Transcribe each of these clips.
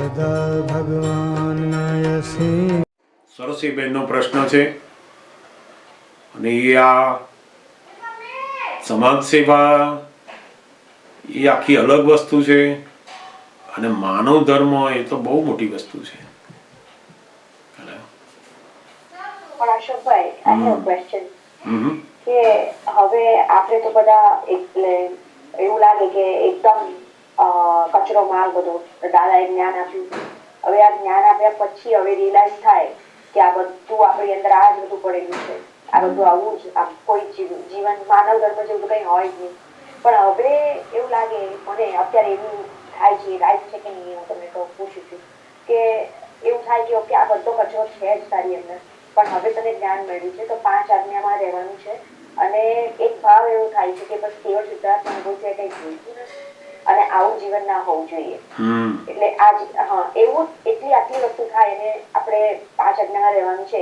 સદા ભગવાનના યસી. સરસીબેનનો પ્રશ્ન છે અને એ આ સમાજ સેવા એ આખી અલગ વસ્તુ છે અને માનવ ધર્મ એ તો બહુ મોટી વસ્તુ છે. પણ અશોકભાઈ, I have a question. હમ કે હવે આપણે તો બધા એટલે એવું લાગે કે એકદમ કચરો માલ બધો દાદાએ જ્ઞાન આપ્યું. હવે આ જ્ઞાન આપ્યા પછી હવે રિયલાઇઝ થાય કે આ બધું આપણી અંદર આ જ બધું પડેલું છે, આ બધું આવું જ કોઈ જીવન માનવ ધર્મ જેવું કંઈ હોય જ નહીં. પણ હવે એવું લાગે મને અત્યારે એવું થાય છે, રાઈટ છે કે નહીં હું તમને પૂછું છું કે એવું થાય કે ઓકે આ બધો કચરો છે જ તારી અંદર, પણ હવે તને જ્ઞાન મળ્યું છે તો 5 આજ્ઞામાં રહેવાનું છે અને એક ભાવ એવો થાય છે કે બસ કેવળ સિદ્ધાર્થ અનુભવ છે કંઈ જોઈતું નથી અને આવું જીવન ના હોવું જોઈએ. એટલે એવું એટલી આટલી વસ્તુ થાય અને આપણે 5 આજ્ઞામાં રહેવાનું છે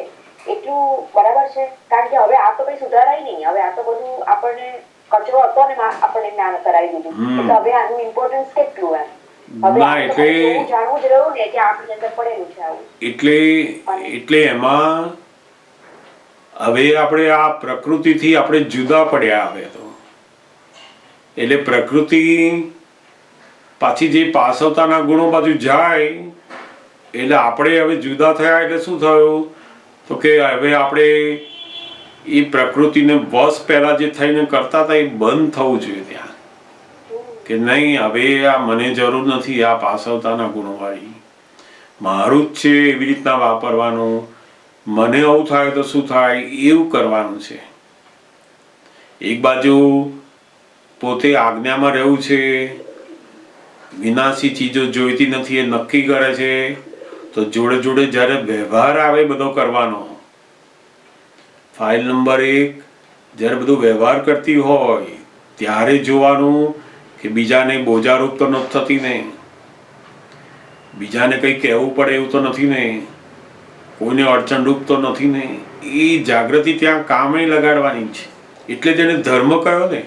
એટલું બરાબર છે? કારણ કે હવે આ તો કઈ સુધારાય નહીં, હવે આ તો બધું આપણને કચરો હતો ને આપણને જ્ઞાન કરાવી દીધું, એટલે હવે આનું ઇમ્પોર્ટન્સ કેટલું એમ જાણવું જ રહ્યું ને કે આપણી અંદર પડેલું છે આવું. એટલે એમાં હવે આપણે આ પ્રકૃતિથી આપણે જુદા પડ્યા. હવે તો એટલે પ્રકૃતિ પાછી જે પાસવતાના ગુણો બાજુ જાય એટલે આપણે હવે જુદા થયા. એટલે શું થયું તો કે હવે આપણે એ પ્રકૃતિને વશ પહેલા જે થઈને કરતા હતા એ બંધ થવું જોઈએ ત્યાં કે નહીં હવે આ મને જરૂર નથી આ પાસવતાના ગુણો વાળી, મારું જ છે એવી રીતના વાપરવાનું, મને આવું થાય તો શું થાય એવું કરવાનું છે. એક બાજુ પોતે આજ્ઞામાં રહેવું છે, વિનાશી ચીજો જોઈતી નથી એ નક્કી કરે છે, તો જોડે જોડે જ્યારે વ્યવહાર આવે બધો કરવાનો, ફાઇલ નંબર 1 જ્યારે બધું વ્યવહાર કરતી હોય ત્યારે જોવાનું કે બીજાને બોજારૂપ તો નથી થતી ને, બીજાને કંઈ કહેવું પડે એવું તો નથી ને, કોઈને અડચણરૂપ તો નથી ને. એ જાગૃતિ ત્યાં કામે લગાડવાની છે. એટલે જ એને ધર્મ કહ્યો ને.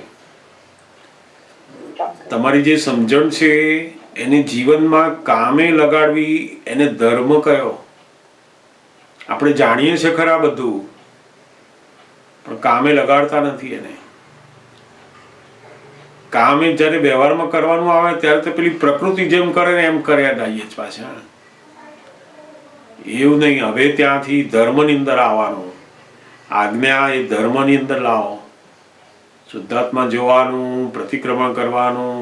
તમારી જે સમજણ છે એને જીવનમાં કામે લગાડવી એને ધર્મ કહ્યો. આપણે જાણીએ છીએ ખરા બધું પણ કામે લગાડતા નથી એને. કામ એ જ્યારે વ્યવહારમાં કરવાનું આવે ત્યારે તો પેલી પ્રકૃતિ જેમ કરે ને એમ કર્યા જઈએ જ પાછા. એવું નહીં, હવે ત્યાંથી ધર્મની અંદર આવવાનું. આજ્ઞા એ ધર્મની અંદર લાવો, શુદ્ધાત્મા જોવાનું, પ્રતિક્રમણ કરવાનું,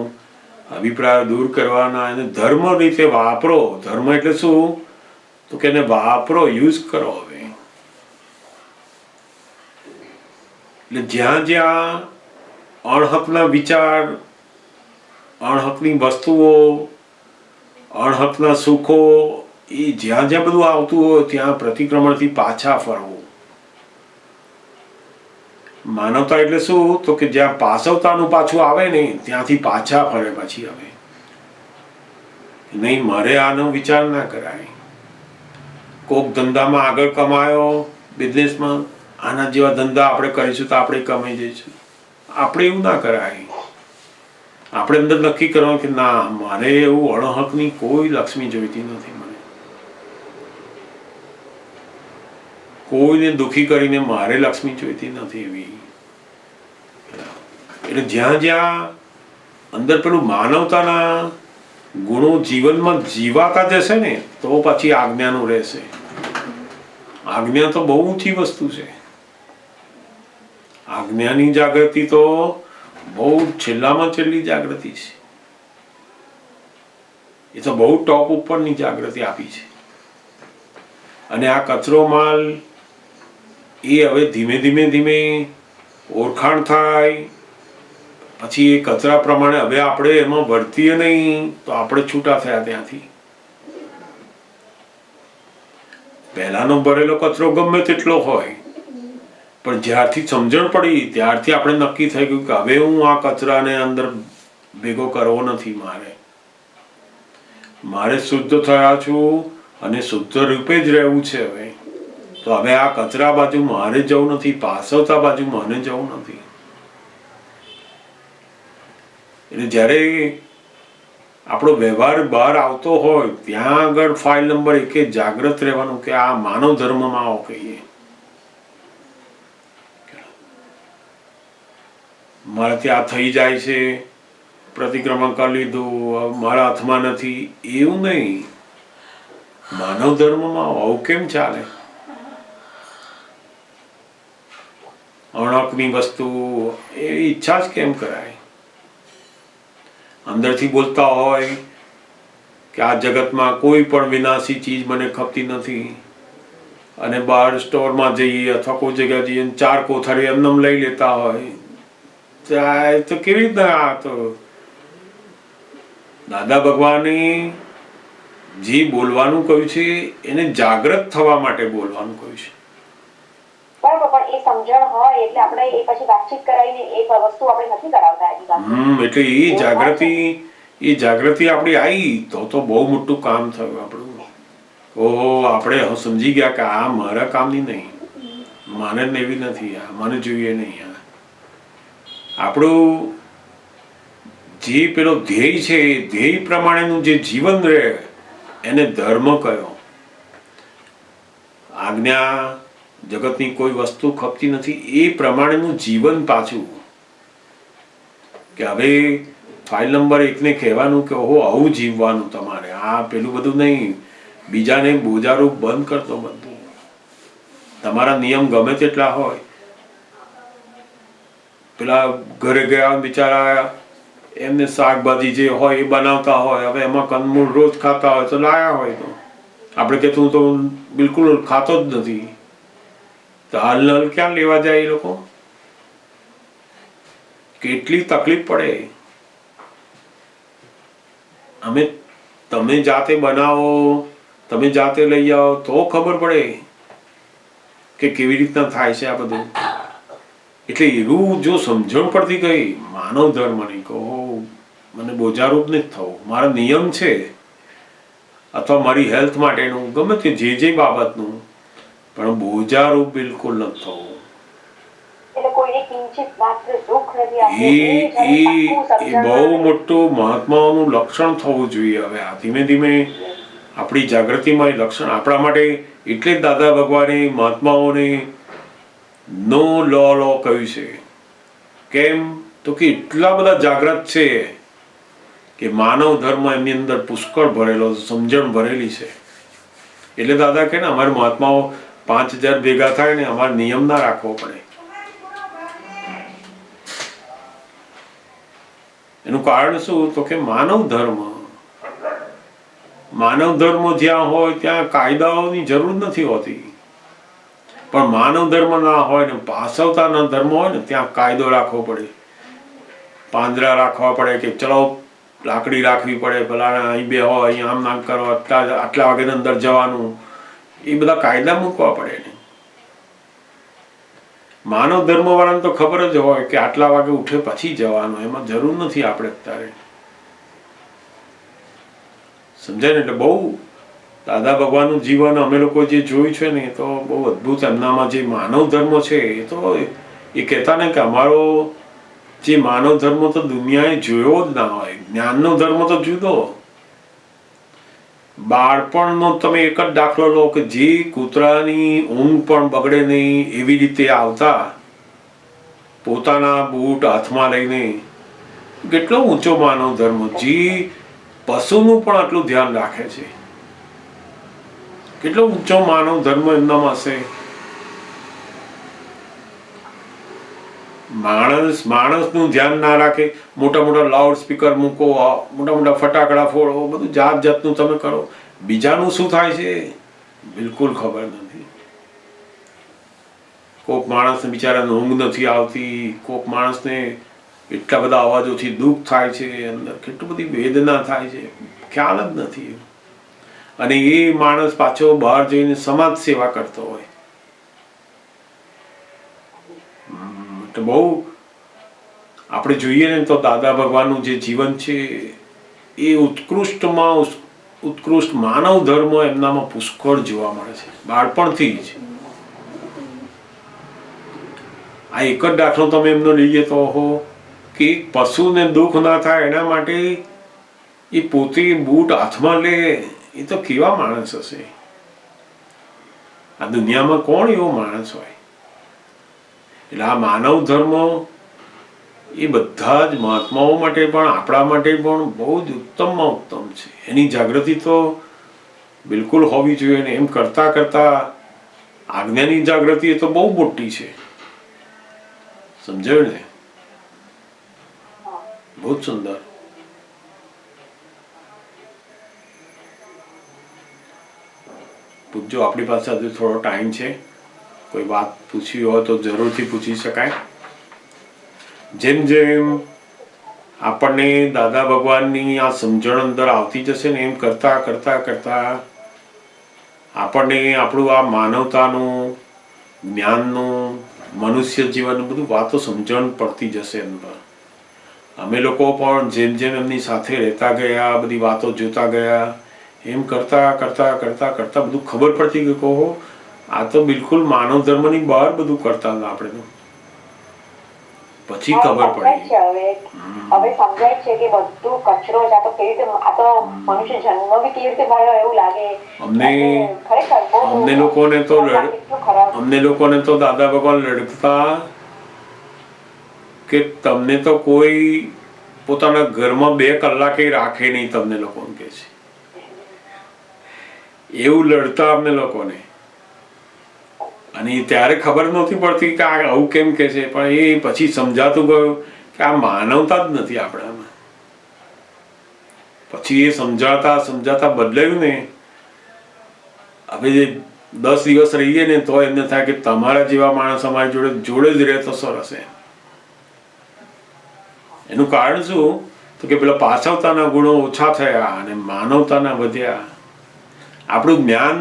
અભિપ્રાય દૂર કરવાના, એને ધર્મ રીતે વાપરો. ધર્મ એટલે શું તો કે એને વાપરો, યુઝ કરો. હવે એટલે જ્યાં જ્યાં અણહકના વિચાર, અણહકની વસ્તુઓ, અણહકના સુખો એ જ્યાં જ્યાં બધું આવતું હોય ત્યાં પ્રતિક્રમણથી પાછા ફરવું. માનવતા એટલે શું તો કે જ્યાં પાસવતાનું પાછું આવે ને ત્યાંથી પાછા ફરે. પછી હવે નહીં, મારે આનો વિચાર ના કરાય. કોક ધંધામાં આગળ કમાયો, બિઝનેસમાં, આના જેવા ધંધા આપણે કરીશું તો આપણે કમાઈ જઈશું. આપણે એવું ના કરાય. આપણે અંદર નક્કી કરવાનું કે ના, મારે એવું અણહકની કોઈ લક્ષ્મી જોઈતી નથી. મને કોઈને દુઃખી કરીને મારે લક્ષ્મી જોઈતી નથી એવી. એટલે જ્યાં જ્યાં અંદર પેલું માનવતાના ગુણો જીવનમાં જીવાતા જશે ને તો પછી આજ્ઞાનું રહેશે. આજ્ઞા તો બહુ ઊંચી વસ્તુ છે. આજ્ઞાની જાગૃતિ તો બહુ છેલ્લામાં છેલ્લી જાગૃતિ છે. એ તો બહુ ટોપ ઉપરની જાગૃતિ આપી છે. અને આ કચરો માલ એ હવે ધીમે ધીમે ધીમે ઓળખાણ થાય પછી એ કચરા પ્રમાણે હવે આપણે એમાં વર્તીએ નહીં તો આપણે છૂટા થયા ત્યાંથી. પહેલાનો ભરેલો કચરો ગમે તેટલો હોય પણ જ્યારથી સમજણ પડી ત્યારથી આપણે નક્કી થઈ ગયું કે હવે હું આ કચરાને અંદર ભેગો કરવો નથી. મારે શુદ્ધ થયા છું અને શુદ્ધ રૂપે જ રહેવું છે. હવે તો હવે આ કચરા બાજુ મારે જવું નથી, પાસવતા બાજુ મને જવું નથી. એટલે જ્યારે આપણો વ્યવહાર બહાર આવતો હોય ત્યાં આગળ ફાઇલ નંબર 1 જાગ્રત રહેવાનું કે આ માનવ ધર્મમાં આવો કહીએ. મારાથી આ થઈ જાય છે, પ્રતિક્રમણ કરી લીધું, મારા હાથમાં નથી, એવું નહીં. માનવ ધર્મમાં આવું કેમ ચાલે? અણકની વસ્તુ એ ઈચ્છા જ કેમ કરાય? અંદરથી બોલતા હોય કે આ જગતમાં કોઈ પણ વિનાશી ચીજ મને ખપતી નથી, અને બહાર સ્ટોરમાં જઈએ અથવા કોઈ જગ્યાએ જઈએ 4 કોથળી એમને લઈ લેતા હોય, તો કેવી રીતના? આ તો દાદા ભગવાને જે બોલવાનું કહ્યું છે એને જાગૃત થવા માટે બોલવાનું કહ્યું છે. બરાબર, પણ એ સમજણ હોય એટલે આપણે એ પછી વાતચીત કરાવીને એ વસ્તુ આપણે નથી કરાવતા. એટલે એ જાગૃતિ આપણી આવી તો બહુ મોટું કામ થયું આપણું. ઓહો, આપણે સમજી ગયા કે આ મારા કામની નહીં, મને એવી નથી, આ મને જોઈએ નહીં. આપણું જે પેલો ધ્યેય છે એ ધ્યેય પ્રમાણેનું જે જીવન રહે એને ધર્મ કયો. આજ્ઞા જગતની કોઈ વસ્તુ ખપતી નથી એ પ્રમાણેનું જીવન પાછું. કે હવે ફાઇલ નંબર 1 ને કહેવાનું કે ઓહો આવું જીવવાનું તમારે, આ પેલું બધું નહીં, બીજાને બોજારૂપ બંધ કરતો બધું. તમારા નિયમ ગમે તેટલા હોય, પેલા ઘરે ગયા બિચારા એમને શાકભાજી જે હોય એ બનાવતા હોય, હવે એમાં કંદમૂળ રોજ ખાતા હોય તો લાયા હોય, તો આપણે કે તું તો બિલકુલ ખાતો જ નથી, તો હાલ ક્યાં લેવા જાય એ લોકો? કેટલી તકલીફ પડે. તમે જાતે બનાવો, તમે જાતે લઈ આવો તો ખબર પડે કે કેવી રીતના થાય છે આ બધું. એટલે એવું જો સમજણ પડતી ગઈ માનવ ધર્મની, કહો મને બોજારૂપ નથી થવું, મારા નિયમ છે અથવા મારી હેલ્થ માટેનું ગમે તે જે બાબતનું, પણ બોજારૂપ બિલકુલ નથી થવું. એ બહુ મોટું મહાત્માઓનું લક્ષણ થવું જોઈએ. હવે આ ધીમે ધીમે આપણી જાગૃતિમાં એ લક્ષણ આપણા માટે, એટલે જ દાદા ભગવાને મહાત્માઓને નો લો કહ્યું છે. કેમ? તો કે એટલા બધા જાગૃત છે કે માનવ ધર્મ એમની અંદર પુષ્કળ ભરેલો, સમજણ ભરેલી છે. એટલે દાદા કે ને અમારે મહાત્માઓ 5000 ભેગા થાય ને અમારે નિયમ ના રાખવો પડે. એનું કારણ શું? તો કે માનવ ધર્મ જ્યાં હોય ત્યાં કાયદાઓની જરૂર નથી હોતી, પણ માનવ ધર્મ ના હોય ને પાસવતાના ધર્મ હોય ને ત્યાં કાયદો રાખવો પડે, પાંજરા રાખવા પડે કે ચલો લાકડી રાખવી પડે, ભલા અહીં બે હોય, અહીં આમ નામ કરો, આટલા વાગે અંદર જવાનું, એ બધા કાયદા મૂકવા પડે ને. માનવ ધર્મ વાળાને તો ખબર જ હોય કે આટલા વાગે ઉઠે પછી જવાનું, એમાં જરૂર નથી આપણે અત્યારે. સમજાય ને? એટલે બહુ દાદા ભગવાનનું જીવન અમે લોકો જે જોયું છે ને એ તો બહુ અદભુત. એમનામાં જે માનવ ધર્મ છે એ તો એ કહેતા ને કે અમારો જે માનવ ધર્મ તો દુનિયાએ જોયો જ ના હોય. જ્ઞાનનો ધર્મ તો જુદો. બાળપણનો તમે એક જ દાખલો લો કે જે કૂતરાની ઊંઘ પણ બગડે નહીં એવી રીતે આવતા, પોતાના બૂટ હાથમાં લઈને, કેટલો ઊંચો માનવ ધર્મ. જે પશુનું પણ આટલું ધ્યાન રાખે છે, કેટલો ઊંચો માનવ ધર્મ એમનામાં હશે. માણસનું ધ્યાન ના રાખે, મોટા મોટા લાઉડ સ્પીકર મૂકો, મોટા મોટા ફટાકડા ફોડો, બધું જાત જાતનું તમે કરો, બીજાનું શું થાય છે બિલકુલ ખબર નથી. કોક માણસને બિચારાને ઊંઘ નથી આવતી, કોક માણસને એટલા બધા અવાજોથી દુઃખ થાય છે, અંદર કેટલી બધી વેદના થાય છે, ખ્યાલ જ નથી. અને એ માણસ પાછો બહાર જઈને સમાજ સેવા કરતો હોય. એટલે બહુ આપણે જોઈએ ને તો દાદા ભગવાનનું જે જીવન છે એ ઉત્કૃષ્ટમાં ઉત્કૃષ્ટ માનવ ધર્મ એમનામાં પુષ્કળ જોવા મળે છે બાળપણથી જ. આ એક જ દાખલો તમે એમનો લઈએ તો કે પશુને દુઃખ ના થાય એના માટે એ પોતે બૂટ હાથમાં લે એ તો કેવા માણસ હશે? આ દુનિયામાં કોણ એવો માણસ હોય? એટલે આ માનવ ધર્મ એ બધા જ મહાત્માઓ માટે પણ આપણા માટે પણ બહુ જ ઉત્તમમાં ઉત્તમ છે. એની જાગૃતિ તો બિલકુલ હોવી જોઈએ ને એમ કરતા કરતા આજ્ઞાની જાગૃતિ એ તો બહુ મોટી છે. સમજાયું ને? બહુ જ સુંદર. પૂછજો, આપણી પાસે હજુ થોડો ટાઈમ છે. કોઈ વાત પૂછવી હોય તો જરૂરથી પૂછી શકાય. જેમ જેમ આપણને દાદા ભગવાનની આ સમજણ અંદર આવતી જશે ને એમ કરતા કરતા કરતા આપણને આપણું આ માનવતાનું, જ્ઞાનનું, મનુષ્ય જીવનનું બધું વાતો સમજણ પડતી જશે અંદર. અમે લોકો પણ જેમ જેમ એમની સાથે રહેતા ગયા, બધી વાતો જોતા ગયા, એમ કરતા કરતા કરતા કરતા બધું ખબર પડતી કે કહો આ તો બિલકુલ માનવ ધર્મની બહાર બધું કરતા હતા આપણે તો. પછી ખબર પડી. હવે સમજાય છે કે બધું કચરો જ આ તો કેવી રીતે, આ તો મનુષ્ય જન્મ બી કેવી રીતે મળ્યો એવું લાગે અમને લોકોને તો દાદા ભગવાન લડતા કે તમને તો કોઈ પોતાના ઘરમાં 2 કલાકે રાખે નહીં, તમને લોકોને કે છે એવું લડતા અમને લોકોને. અને ત્યારે ખબર નહોતી પડતી કે આ આવું કેમ કે છે, પણ એ પછી સમજાતું ગયું કે આ માનવતા જ નથી આપણામાં. પછી એ સમજાતા સમજાતા બદલાયું ને. હવે જે 10 દિવસ રહીએ ને તો એમને થાય કે તમારા જેવા માણસ અમારી જોડે જોડે જ રહે તો સરસ. એનું કારણ શું? તો કે પેલા પાછવતાના ગુણો ઓછા થયા અને માનવતાના વધ્યા. આપણું જ્ઞાન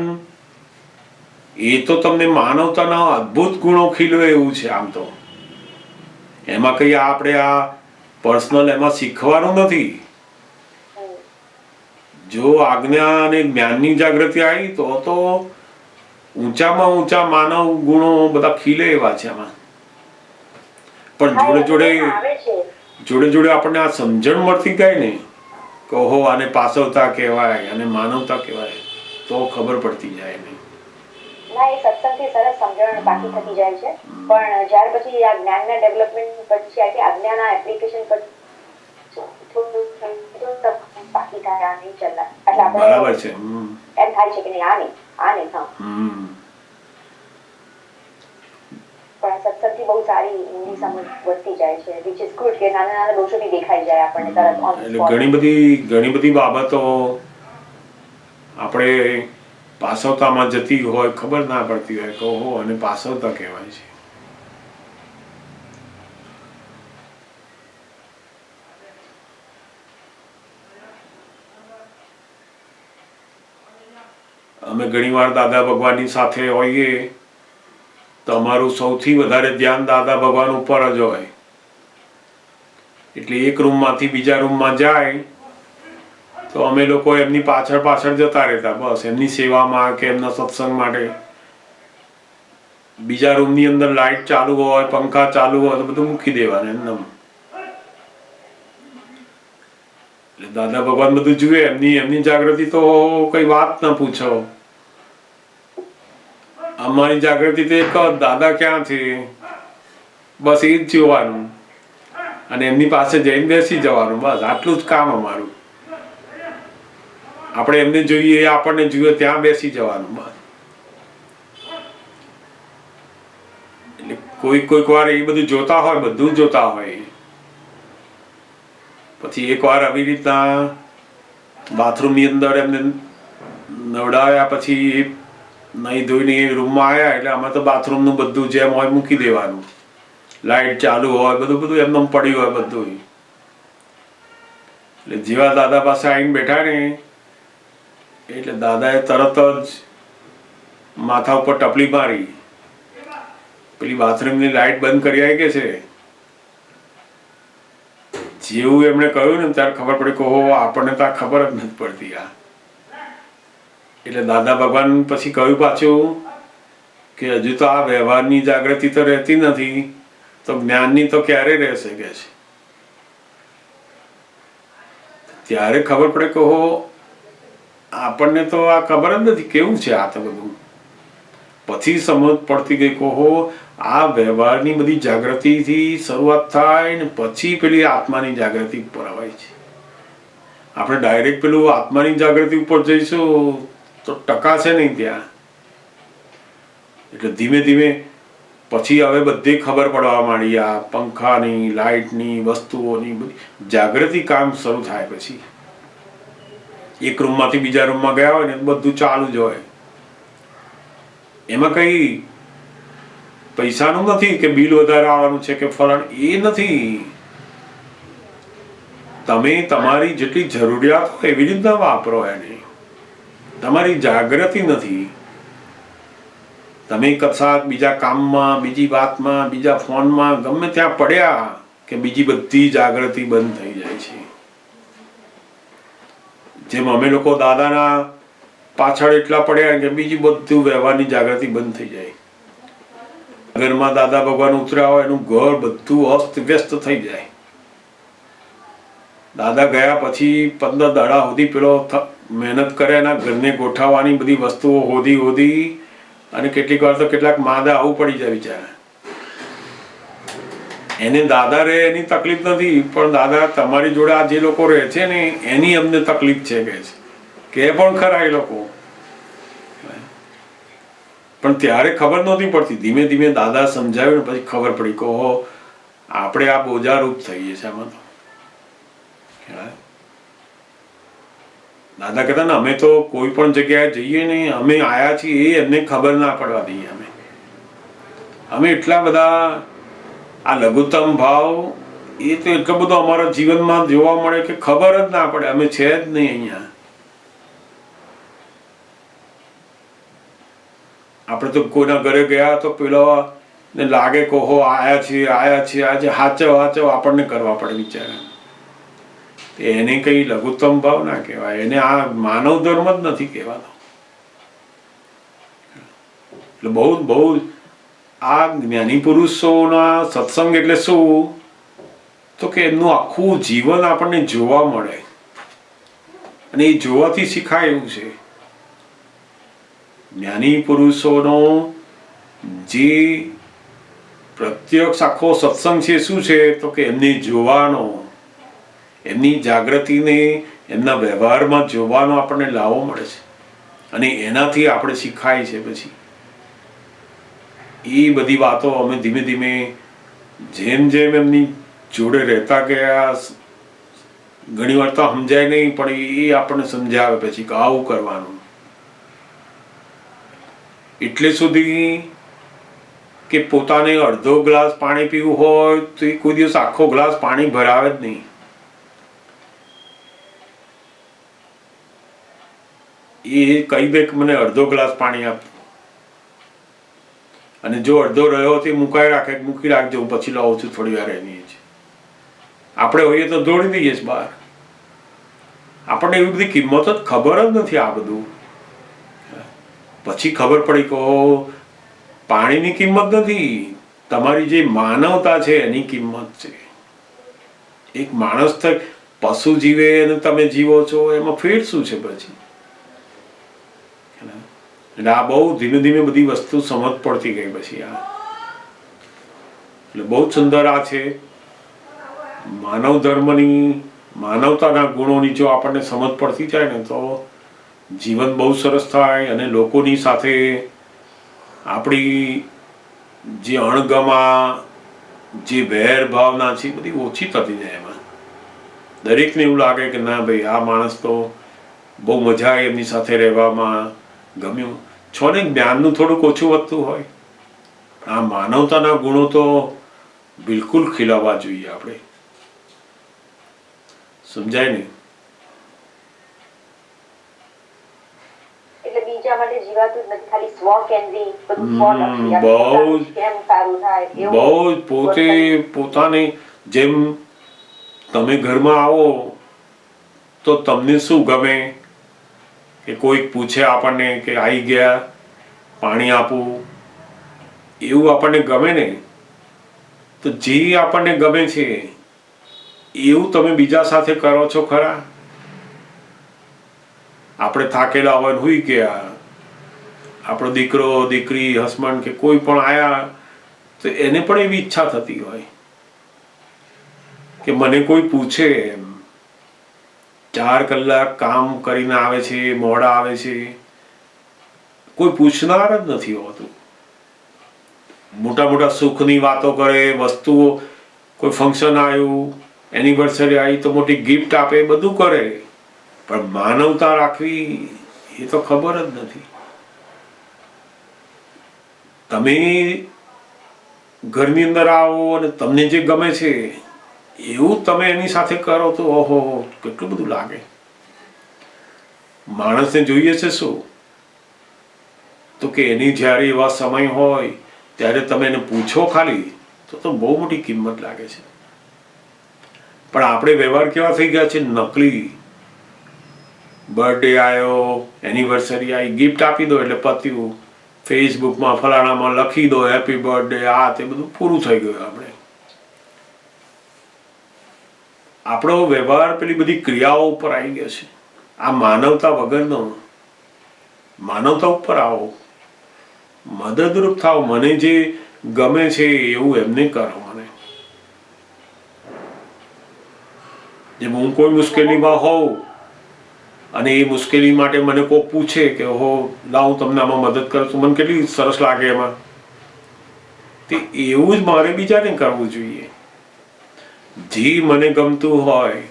એ તો તમને માનવતાના અદ્ભુત ગુણો ખીલવે એવું છે. આમ તો એમાં કઈ આપણે આ પર્સનલ એમાં શીખવાનું નથી. જો આજ્ઞા અને જ્ઞાનની જાગૃતિ આવી તો ઊંચામાં ઊંચા માનવ ગુણો બધા ખીલે એવા છે આમાં. પણ જોડે જોડે આપણને આ સમજણ મળતી ગઈ ને કે ઓહો આને પાછવતા કહેવાય અને માનવતા કહેવાય, તો ખબર પડતી જાય ને. ના, એ સત્સંગથી સરસ સમજણ પાકી થતી જાય છે. પણ જ્યારે પછી આ જ્ઞાનના ડેવલપમેન્ટ પછી આ કે આજ્ઞાના એપ્લિકેશન પર બાકી થાય આ નહીં ચાલે. એટલે બરાબર છે. એમ થાય છે કે નહીં આ નહીં હા. પણ સત્સંગથી બહુ સારી ઊંડી સમજ વધતી જાય છે, which is good કે નાના નાના દોષો બી દેખાઈ જાય આપણને તરત on the spot. ઘણી બધી બાબતો આપણે પાછવતામાં જતી હોય, ખબર ના પડતી હોય કે ઓહો અને પાછવતા કહેવાય છે. અમે ઘણીવાર દાદા ભગવાનની સાથે હોઈએ તો અમારું સૌથી વધારે ધ્યાન દાદા ભગવાન ઉપર જ હોય. એટલે એક રૂમમાંથી બીજા રૂમમાં જાય તો અમે લોકો એમની પાછળ પાછળ જતા રહેતા, બસ એમની સેવામાં કે એમના સત્સંગ માટે. બીજા રૂમની અંદર લાઇટ ચાલુ હોય, પંખા ચાલુ હોય તો બધું મૂકી દેવાનું એમને. એટલે દાદા ભગવાન બધું જુએ. એમની જાગૃતિ તો કઈ વાત ના પૂછો. અમારી જાગૃતિ તો એક દાદા ક્યાં છે બસ એ જ જોવાનું અને એમની પાસે જઈને બેસી જવાનું, બસ આટલું જ કામ અમારું. આપણે એમને જોઈએ, આપણને જોઈએ ત્યાં બેસી જવાનું બસ. એટલે કોઈક વાર એ બધું જોતા હોય, બધું જોતા હોય. પછી એક વાર આવી રીતના બાથરૂમની અંદર એમને નવડાવ્યા, પછી નહીં ધોઈને એ રૂમમાં આવ્યા એટલે અમે તો બાથરૂમનું બધું જેમ હોય મૂકી દેવાનું, લાઇટ ચાલુ હોય, બધું એમને પડ્યું હોય બધું. એટલે જેવા દાદા પાસે આવીને બેઠા ને એટલે દાદાએ તરત જ માથા ઉપર ટપલી મારી, પેલી બાથરૂમની લાઇટ બંધ કરી આવી કે છે. જેવું એમણે કહ્યું ને ત્યારે ખબર પડી કે ઓહો આપણને તો આ ખબર જ નથી પડતી આ. એટલે દાદા ભગવાન પછી કહ્યું પાછું કે હજુ તો આ વ્યવહારની જાગૃતિ તો રહેતી નથી, તો જ્ઞાનની તો ક્યારે રહેશે કે છે. ત્યારે ખબર પડે કે હો આપણને તો આ ખબર જ નથી કેવું છે આ તો બધું. પછી સમજ પડતી ગઈ કે હો આ વ્યવહારની બધી જાગૃતિથી શરૂઆત થાય ને પછી પેલી આત્માની જાગૃતિ ઉપર આવે છે. આપણે ડાયરેક્ટ પેલું આત્માની જાગૃતિ ઉપર જઈશું તો ટકાશે નહીં ત્યાં. એટલે ધીમે ધીમે પછી હવે બધી ખબર પડવા માંડી. આ પંખાની, લાઇટની, વસ્તુઓની બધી જાગૃતિ કામ શરૂ થાય. પછી એક રૂમમાંથી બીજા રૂમમાં ગયા હોય ને બધું ચાલુ જ હોય. એમાં કઈ પૈસાનું નથી કે બિલ વધારે આવવાનું છે કે ફલાણ, એ નથી. તમે તમારી જેટલી જરૂરિયાત હોય એવી રીતના વાપરો એને. તમારી જાગૃતિ નથી. તમે કશાક બીજા કામમાં, બીજી વાતમાં, બીજા ફોનમાં ગમે ત્યાં પડ્યા કે બીજી બધી જાગૃતિ બંધ થઈ જાય છે. જેમ અમે લોકો દાદાના પાછળ એટલા પડ્યા કે બીજી બધું વ્યવહારની જાગૃતિ બંધ થઈ જાય. ઘરમાં દાદા ભગવાન ઉતર્યા હોય એનું ઘર બધું અસ્ત વ્યસ્ત થઈ જાય. દાદા ગયા પછી 15 દાડા સુધી પેલો મહેનત કરે એના ઘરને ગોઠવવાની બધી વસ્તુઓ હોધી અને કેટલીક વાર તો કેટલાક માદા આવું પડી જાય બિચારા. એને દાદા રહે એની તકલીફ નથી, પણ દાદા તમારી જોડે આ જે લોકો રહે છે ને એની અમને તકલીફ છે કે પણ ખરા એ લોકો. પણ ત્યારે ખબર નહોતી પડતી. ધીમે ધીમે દાદા સમજાવ્યું ને પછી ખબર પડી કે ઓહો આપણે આ બોજારૂપ થઈએ છીએ આમાં તો. દાદા કહેતા ને અમે તો કોઈ પણ જગ્યાએ જઈએ ને અમે આયા છીએ એ એમને ખબર ના પડવા દઈએ. અમે એટલા બધા આ લઘુત્તમ ભાવ એ તો એટલો બધો અમારા જીવનમાં જોવા મળે કે ખબર જ ના પડે અમે છે જ નહીં અહીંયા. આપણે તો કોઈના ઘરે ગયા તો પેલો ને લાગે કે હો આયા છીએ આજે હાચવ આપણને કરવા પડે બિચારા. એને કઈ લઘુત્તમ ભાવ ના કહેવાય. એને આ માનવ ધર્મ જ નથી કહેવાતો. એટલે બહુ આ જ્ઞાની પુરુષોના સત્સંગ એટલે શું તો કે એમનું આખું જીવન આપણને જોવા મળે અને એ જોવાથી શીખાય એવું છે. જ્ઞાની પુરુષોનો જે પ્રત્યક્ષ આખો સત્સંગ છે શું છે તો કે એમને જોવાનો, એમની જાગૃતિને એમના વ્યવહારમાં જોવાનો આપણને લાવો મળે છે અને એનાથી આપણે શીખાય છે. પછી એ બધી વાતો અમે ધીમે ધીમે જેમ જેમ એમની જોડે રહેતા ગયા, ઘણી વાર તો સમજાય નહીં પણ એ આપણને સમજાવે પછી કે આવું કરવાનું. એટલે સુધી કે પોતાને અડધો ગ્લાસ પાણી પીવું હોય તો એ કોઈ દિવસ આખો ગ્લાસ પાણી ભરાવે જ નહીં. એ કહી દે કે મને અડધો ગ્લાસ પાણી આપ, અને જો અડધો રહ્યો તો મૂકી રાખજો હું પછી લાવું છું થોડી વાર એની. આપણે હોઈએ તો દોડી દઈએ છીએ બહાર. આપણને એવી બધી કિંમત જ ખબર જ નથી. આ બધું પછી ખબર પડી કે પાણીની કિંમત નથી, તમારી જે માનવતા છે એની કિંમત છે. એક માણસ પશુ જીવે અને તમે જીવો છો એમાં ફેર શું છે પછી? એટલે આ બહુ ધીમે ધીમે બધી વસ્તુ સમજ પડતી ગઈ પછી. આ એટલે બહુ સુંદર આ છે માનવ ધર્મની, માનવતાના ગુણોની જો આપણને સમજ પડતી જાય ને તો જીવન બહુ સરસ થાય અને લોકોની સાથે આપણી જે અણગમા, જે વેર ભાવના છે બધી ઓછી થતી જાય. એમાં દરેકને એવું લાગે કે ના ભાઈ આ માણસ તો બહુ મજા આવે એમની સાથે રહેવામાં, ગમ્યું. છો ને જ્ઞાનનું થોડુંક ઓછું વધતું હોય, આ માનવતાના ગુણો તો બિલકુલ ખીલવવા જોઈએ આપણે. સમજાય ને? એટલે બીજા માટે જીવાતું જ નથી, ખાલી સ્વકેન્દ્રી, બધું સ્વલક્ષી. કેમ સારું થાય એવું. બહુ જ પોતે પોતાની જેમ તમે ઘરમાં આવો તો તમને શું ગમે કે કોઈક પૂછે આપણને કે આવી ગયા પાણી આપું, એવું આપણને ગમે ને. તો જે આપણને ગમે છે એવું તમે બીજા સાથે કરો છો ખરા? આપણે થાકેલા હોય હુઈ ગયા, આપણો દીકરો દીકરી હસબન્ડ કે કોઈ પણ આયા તો એને પણ એવી ઈચ્છા થતી હોય કે મને કોઈ પૂછે એમ. 4 કલાક કામ કરીને આવે છે, મોડા આવે છે, કોઈ પૂછનાર જ નથી હોતું. મોટા મોટા સુખની વાતો કરે, વસ્તુઓ, કોઈ ફંક્શન આવ્યું, એનિવર્સરી આવી તો મોટી ગિફ્ટ આપે, બધું કરે, પણ માનવતા રાખવી એ તો ખબર જ નથી. તમે ઘરની અંદર આવો અને તમને જે ગમે છે એવું તમે એની સાથે કરો તો ઓહો કેટલું બધું લાગે. માણસને જોઈએ છે શું તો કે એની જ્યારે એવા સમય હોય ત્યારે તમે એને પૂછો ખાલી તો બહુ મોટી કિંમત લાગે છે. પણ આપણે વ્યવહાર કેવા થઈ ગયા છે, નકલી. બર્થડે આવ્યો, એનિવર્સરી આવી, ગિફ્ટ આપી દો એટલે પત્યું. ફેસબુકમાં ફલાણામાં લખી દો હેપી બર્થડે, આ તે બધું પૂરું થઈ ગયું. આપણો વ્યવહાર પેલી બધી ક્રિયાઓ ઉપર આવી ગયો છે. આ માનવતા વગરનો. માનવતા ઉપર આવો, મદદરૂપ થાવ, મને જે ગમે છે એવું એમને કરો. મને જેમ હું કોઈ મુશ્કેલીમાં હોઉં અને એ મુશ્કેલી માટે મને કોઈ પૂછે કે હો લાવ તમને આમાં મદદ કરું છું, મને કેટલી સરસ લાગે એમાં. તે એવું જ મારે બીજાને કરવું જોઈએ. જે મને ગમતું હોય,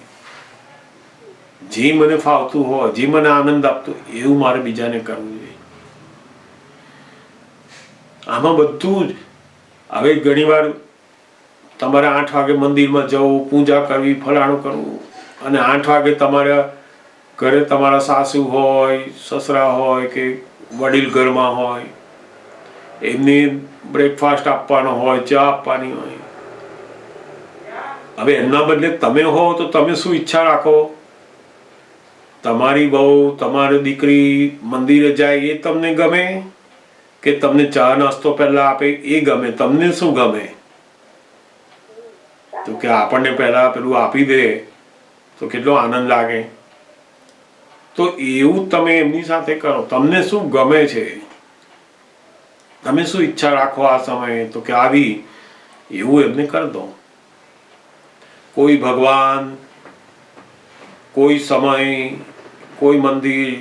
જે મને ફાવતું હોય, જે મને આનંદ આપતું, એવું મારે બીજાને કરવું જોઈએ. આમાં બધું જ. હવે ઘણીવાર તમારે 8 વાગે મંદિરમાં જવું, પૂજા કરવી, ફલાણું કરવું, અને 8 વાગે તમારા ઘરે તમારા સાસુ હોય, સસરા હોય કે વડીલ ઘરમાં હોય, એમને બ્રેકફાસ્ટ આપવાનો હોય, ચા આપવાની હોય. હવે એમના બદલે તમે હો તો તમે શું ઈચ્છા રાખો? તમારી બહુ, તમારી દીકરી મંદિરે જાય એ તમને ગમે કે તમને ચા નાસ્તો પહેલા આપે એ ગમે? તમને શું ગમે? તો કે આપણને પહેલા પેલું આપી દે તો કેટલો આનંદ લાગે. તો એવું તમે એમની સાથે કરો. તમને શું ગમે છે, તમે શું ઈચ્છા રાખો આ સમયે, તો કે આવી એવું એમને કરી દો. કોઈ ભગવાન, કોઈ સમય, કોઈ મંદિર,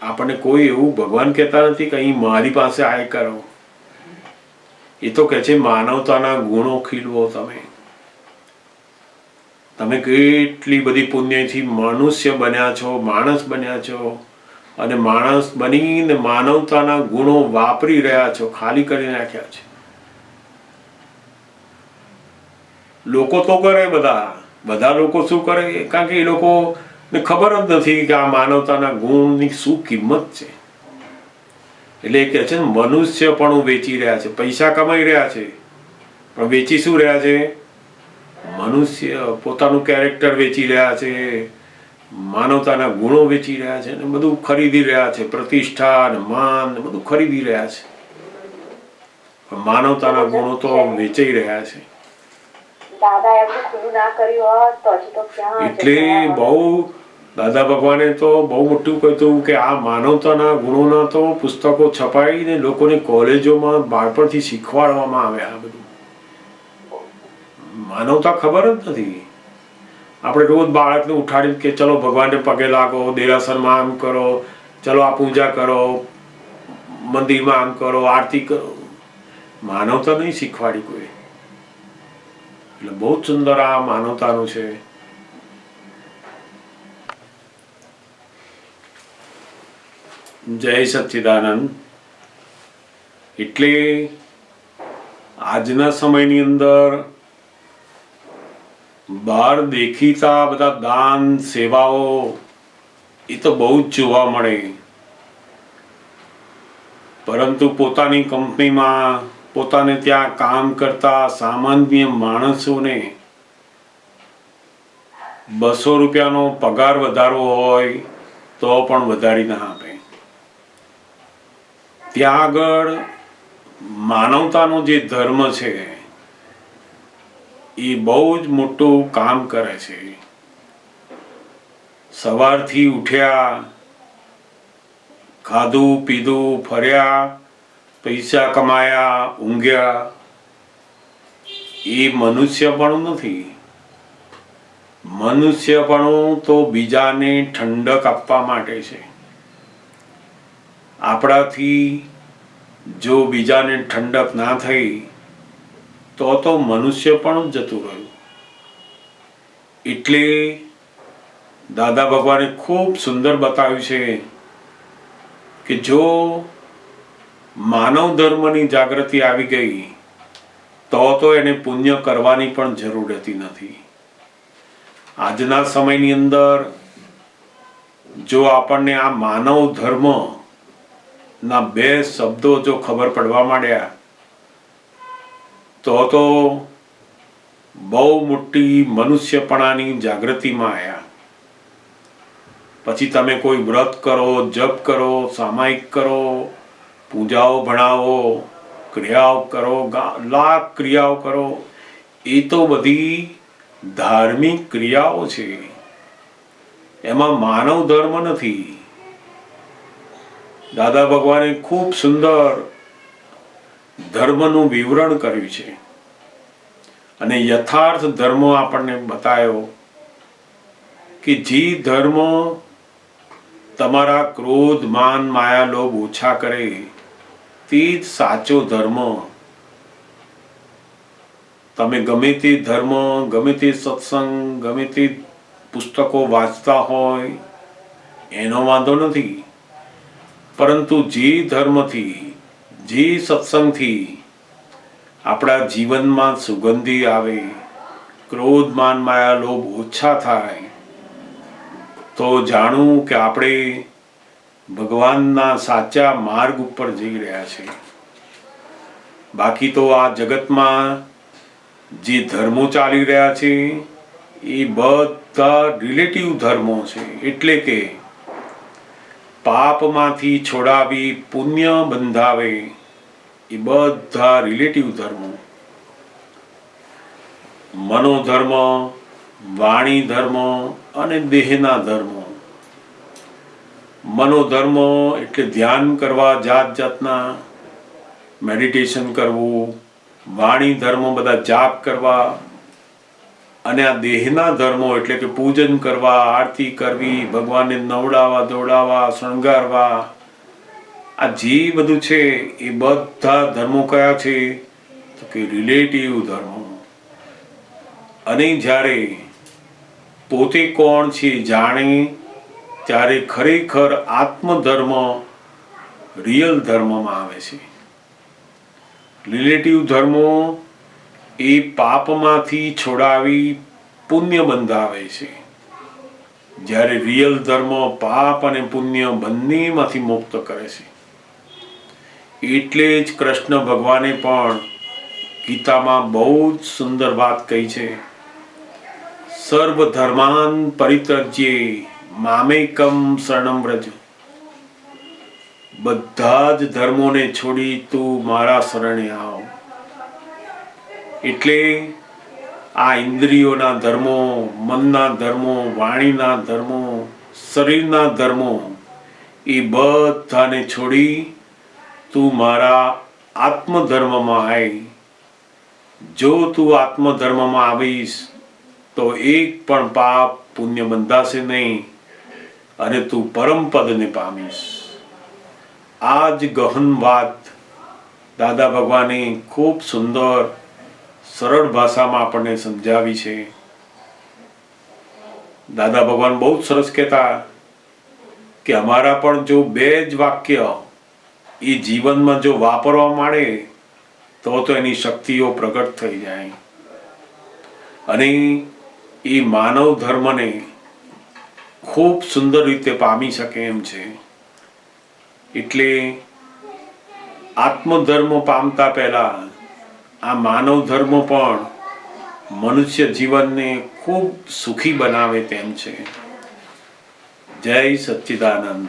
આપણને કોઈ એવું ભગવાન કહેતા નથી કે અહીં મારી પાસે આય કરો. એ તો કહે છે માનવતાના ગુણો ખીલવો. તમે કેટલી બધી પુણ્યથી મનુષ્ય બન્યા છો, માણસ બન્યા છો, અને માણસ બનીને માનવતાના ગુણો વાપરી રહ્યા છો, ખાલી કરી નાખ્યા છે. લોકો તો કરે, બધા લોકો શું કરે? કારણ કે એ લોકોને ખબર જ નથી કે આ માનવતાના ગુણની શું કિંમત છે. એટલે એ કહે છે ને મનુષ્ય પણ વેચી રહ્યા છે. પૈસા કમાઈ રહ્યા છે પણ વેચી શું રહ્યા છે? મનુષ્ય. પોતાનું કેરેક્ટર વેચી રહ્યા છે, માનવતાના ગુણો વેચી રહ્યા છે, ને બધું ખરીદી રહ્યા છે. પ્રતિષ્ઠા ને માન ને બધું ખરીદી રહ્યા છે, પણ માનવતાના ગુણો તો વેચાઈ રહ્યા છે. એટલે બહુ દાદા ભગવાને તો બહુ મોટું કહ્યું કે આ માનવતાના ગુણોના તો પુસ્તકો છપાઈને લોકોને કોલેજોમાં બાળપણથી શીખવાડવામાં આવે. આ બધું માનવતા ખબર જ નથી. આપણે રોજ બાળકને ઉઠાડીને કે ચલો ભગવાનને પગે લાગો, દેરાસરમાં આમ કરો, ચલો આ પૂજા કરો, મંદિરમાં આમ કરો, આરતી કરો. માનવતા નહીં શીખવાડી કોઈ. એટલે બહુ જ સુંદર આ માનવતાનું છે. જય સચ્ચિદાનંદ. એટલે આજના સમયની અંદર બહાર દેખીતા બધા દાન, સેવાઓ એ તો બહુ જ જોવા મળે, પરંતુ પોતાની કંપનીમાં, પોતાને ત્યાં કામ કરતા સામાન્ય માણસોને 200 રૂપિયાનો પગાર વધારવો હોય તો પણ વધારી ના આપે. ત્યાં આગળ માનવતાનો જે ધર્મ છે એ બહુ જ મોટું કામ કરે છે. સવારથી ઉઠ્યા ખાધું પીધું, ફર્યા, પૈસા કમાયા, ઊંઘ્યા, એ મનુષ્યપણું નથી. મનુષ્યપણું તો બીજાને ઠંડક આપવા માટે છે. આપણાથી જો બીજાને ઠંડક ના થઈ તો મનુષ્યપણું જ જતું રહ્યું. એટલે દાદા ભગવાને ખૂબ સુંદર બતાવ્યું છે કે જો માનવ ધર્મની જાગૃતિ આવી ગઈ તો એને પુણ્ય કરવાની પણ જરૂર રહેતી નથી. આજના સમયની અંદર જો આપણને આ માનવ ધર્મ ના બે શબ્દો જો ખબર પડવા માંડ્યા તો બહુ મોટી મનુષ્યપણાની જાગૃતિમાં આવ્યા. પછી તમે કોઈ વ્રત કરો, જપ કરો, સામાયિક કરો, પૂજાઓ ભણાવો, ક્રિયાઓ કરો, લાખ ક્રિયાઓ કરો, એ તો બધી ધાર્મિક ક્રિયાઓ છે. એમાં માનવ ધર્મ નથી. દાદા ભગવાને ખૂબ સુંદર ધર્મનું વિવરણ કર્યું છે અને યથાર્થ ધર્મ આપણને બતાવ્યો કે જે ધર્મ તમારા ક્રોધ, માન, માયા, લોભ ઓછા કરે તે જ સાચો ધર્મ. તમે ગમે તે ધર્મ, ગમે તે સત્સંગ, ગમે તે પુસ્તકો વાંચતા હોય એનો વાંધો નથી, પરંતુ જે ધર્મથી, જે સત્સંગથી આપણા જીવનમાં સુગંધી આવે, ક્રોધ, માન, માયા, લોભ ઓછા થાય, તો જાણવું કે આપણે ભગવાનના સાચા માર્ગ ઉપર જઈ રહ્યા છે. બાકી તો આ જગતમાં જે ધર્મો ચાલી રહ્યા છે એ બધા રિલેટિવ ધર્મો છે. એટલે કે પાપમાંથી છોડાવી પુણ્ય બંધાવે, એ બધા રિલેટિવ ધર્મો. મનોધર્મ, વાણી ધર્મ અને દેહના ધર્મો. મનોધર્મ એટલે ધ્યાન કરવા, જાત જાતના મેડિટેશન કરવું. વાણી ધર્મ બધા જાપ કરવા. અને આ દેહના ધર્મો એટલે કે પૂજન કરવા, આરતી કરવી, ભગવાનને નવડાવવા, દોડાવવા, શણગારવા, આ જે બધું છે એ બધા ધર્મો કયા છે તો કે રિલેટિવ ધર્મો. અને જ્યારે પોતે કોણ છે જાણે ત્યારે ખરેખર આત્મધર્મ રિયલ ધર્મમાં આવે છે. રિલેટિવ ધર્મો એ પાપમાંથી છોડાવી પુણ્ય બંધાવે છે, જ્યારે રિયલ ધર્મ પાપ અને પુણ્ય બંનેમાંથી મુક્ત કરે છે. એટલે જ કૃષ્ણ ભગવાને પણ ગીતામાં બહુ જ સુંદર વાત કહી છે, સર્વ ધર્માન પરિત્યજ્ય મામેકમ શરણમ વ્રજ. બધા જ ધર્મોને છોડી તું મારા શરણે આવ. એટલે આ ઇન્દ્રિયોના ધર્મો, મનના ધર્મો, વાણીના ધર્મો, શરીરના ધર્મો એ બધાને છોડી તું મારા આત્મધર્મમાં આય. જો તું આત્મધર્મમાં આવીશ તો એક પણ પાપ પુણ્ય બંધાશે નહીં અને તું પરમ પદને પામીશ. આ જ ગહન વાત દાદા ભગવાને ખૂબ સુંદર સરળ ભાષામાં આપણને સમજાવી છે. દાદા ભગવાન બહુ સરસ કહેતા કે અમારા પણ જો બે જ વાક્ય એ જીવનમાં જો વાપરવા માંડે તો એની શક્તિઓ પ્રગટ થઈ જાય અને એ માનવ ધર્મને ખૂબ સુંદર રીતે પામી શકે એમ છે. એટલે આત્મધર્મ પામતા પહેલા આ માનવ ધર્મ પણ મનુષ્ય જીવનને ખૂબ સુખી બનાવે તેમ છે. જય સચ્ચિદાનંદ.